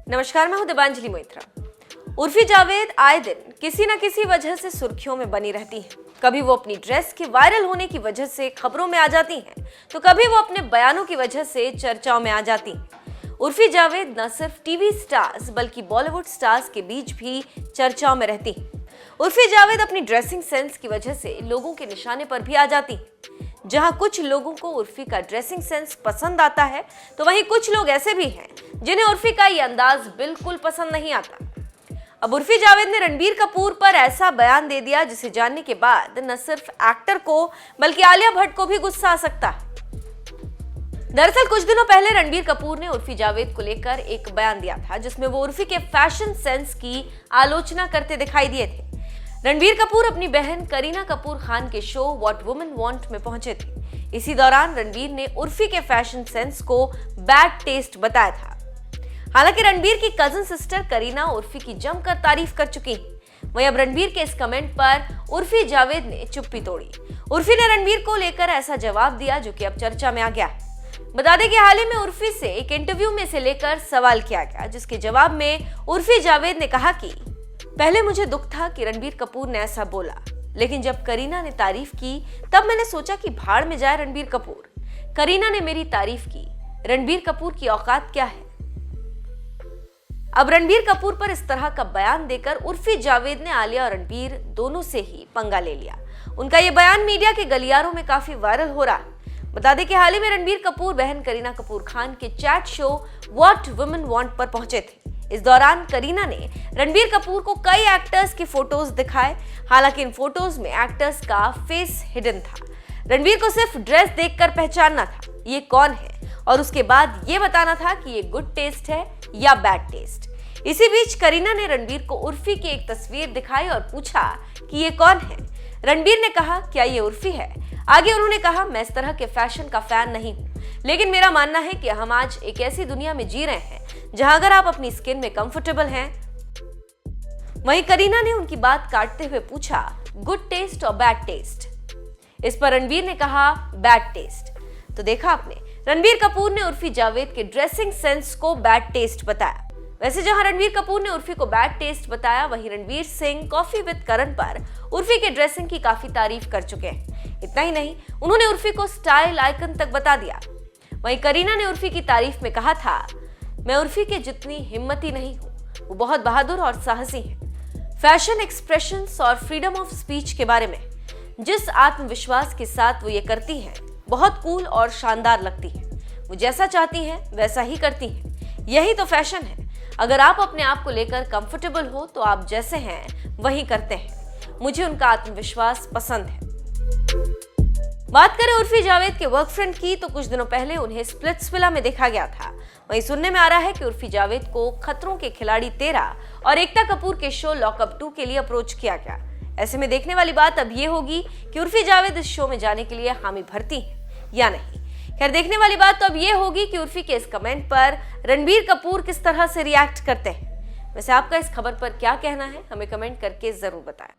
नमस्कार, मैं हूं दिबांजलि मोइत्रा। उर्फी जावेद आए दिन किसी न किसी वजह से सुर्खियों में बनी रहती हैं। कभी वो अपनी ड्रेस के वायरल होने की वजह से खबरों में आ जाती हैं, तो कभी वो अपने बयानों की वजह से चर्चाओं में आ जाती हैं। उर्फी जावेद न सिर्फ टीवी स्टार्स बल्कि बॉलीवुड स्टार्स के बीच भी चर्चाओं में रहती हैं। उर्फी जावेद अपनी ड्रेसिंग सेंस की वजह से लोगों के निशाने पर भी आ जाती हैं। जहां कुछ लोगों को उर्फी का ड्रेसिंग सेंस पसंद आता है, तो वहीं कुछ लोग ऐसे भी हैं जिन्हें उर्फी का ये अंदाज बिल्कुल पसंद नहीं आता। अब उर्फी जावेद ने रणबीर कपूर पर ऐसा बयान दे दिया जिसे जानने के बाद न सिर्फ एक्टर को बल्कि आलिया भट्ट को भी गुस्सा आ सकता है। दरअसल कुछ दिनों पहले रणबीर कपूर ने उर्फी जावेद को लेकर एक बयान दिया था, जिसमें वो उर्फी के फैशन सेंस की आलोचना करते दिखाई दिए थे। रणबीर कपूर अपनी बहन करीना कपूर खान के शो व्हाट वुमेन वांट में पहुंचे थे। इसी दौरान रणबीर ने उर्फी के फैशन सेंस को बैड टेस्ट बताया था। हालांकि रणबीर की कजिन सिस्टर करीना उर्फी की जमकर तारीफ कर चुकी हैं। वहीं अब रणबीर के इस कमेंट पर उर्फी जावेद ने चुप्पी तोड़ी। उर्फी ने रणबीर को लेकर ऐसा जवाब दिया जो कि अब चर्चा में आ गया। बता दें कि हाल ही में उर्फी से एक इंटरव्यू में इसे लेकर सवाल किया गया, जिसके जवाब में उर्फी जावेद ने कहा कि पहले मुझे दुख था कि रणबीर कपूर ने ऐसा बोला, लेकिन जब करीना ने तारीफ की तब मैंने सोचा कि भाड़ में जाए रणबीर कपूर। करीना ने मेरी तारीफ की, रणबीर कपूर की औकात क्या है। अब रणबीर कपूर पर इस तरह का बयान देकर उर्फी जावेद ने आलिया और रणबीर दोनों से ही पंगा ले लिया। उनका ये बयान मीडिया के गलियारों में काफी वायरल हो रहा है। बता दें कि हाल ही में रणबीर कपूर बहन करीना कपूर खान के chat show what women want पर पहुंचे थे। इस दौरान करीना ने रणबीर कपूर को कई एक्टर्स की फोटोज दिखाए। हालांकि इन फोटोज में एक्टर्स का फेस हिडन था। रणबीर को सिर्फ ड्रेस देखकर पहचानना था ये कौन है, और उसके बाद ये बताना था कि ये गुड टेस्ट है या बैड टेस्ट। इसी बीच करीना ने रणबीर को उर्फी की एक तस्वीर दिखाई और पूछा कि ये कौन है। रणबीर ने कहा, क्या ये उर्फी है? आगे उन्होंने कहा, मैं इस तरह के फैशन का फैन नहीं हूँ, लेकिन मेरा मानना है कि हम आज एक ऐसी दुनिया में जी रहे हैं जहां अगर आप अपनी स्किन में कंफर्टेबल हैं। वहीं करीना ने उनकी बात काटते हुए पूछा, गुड टेस्ट और बैड टेस्ट? इस पर रणबीर ने कहा, बैड टेस्ट। तो देखा आपने, रणबीर कपूर ने उर्फी जावेद के ड्रेसिंग सेंस को बैड टेस्ट बताया। वैसे जहां रणबीर कपूर ने उर्फी को बैड टेस्ट बताया, वहीं रणवीर सिंह कॉफी विद करण पर उर्फी के ड्रेसिंग की काफी तारीफ कर चुके हैं। इतना ही नहीं, उन्होंने उर्फी को स्टाइल आइकन तक बता दिया। वहीं करीना ने उर्फी की तारीफ में कहा था, मैं उर्फी के जितनी हिम्मती नहीं हूँ, वो बहुत बहादुर और साहसी है। फैशन एक्सप्रेशंस और फ्रीडम ऑफ स्पीच के बारे में जिस आत्मविश्वास के साथ वो ये करती हैं, बहुत कूल और शानदार लगती है। वो जैसा चाहती हैं वैसा ही करती हैं। यही तो फैशन है। अगर आप अपने आप को लेकर कंफर्टेबल हो तो आप जैसे हैं वही करते हैं। मुझे उनका आत्मविश्वास पसंद है। बात करें उर्फी जावेद के वर्क फ्रेंड की, तो कुछ दिनों पहले उन्हें स्प्लिट्सविला में देखा गया था। वहीं सुनने में आ रहा है कि उर्फी जावेद को खतरों के खिलाड़ी 13 और एकता कपूर के शो लॉकअप 2 के लिए अप्रोच किया गया। ऐसे में देखने वाली बात अब ये होगी कि उर्फी जावेद इस शो में जाने के लिए हामी भरती है या नहीं। खैर, देखने वाली बात तो अब ये होगी कि उर्फी के इस कमेंट पर रणबीर कपूर किस तरह से रिएक्ट करते हैं। वैसे आपका इस खबर पर क्या कहना है, हमें कमेंट करके जरूर बताएं।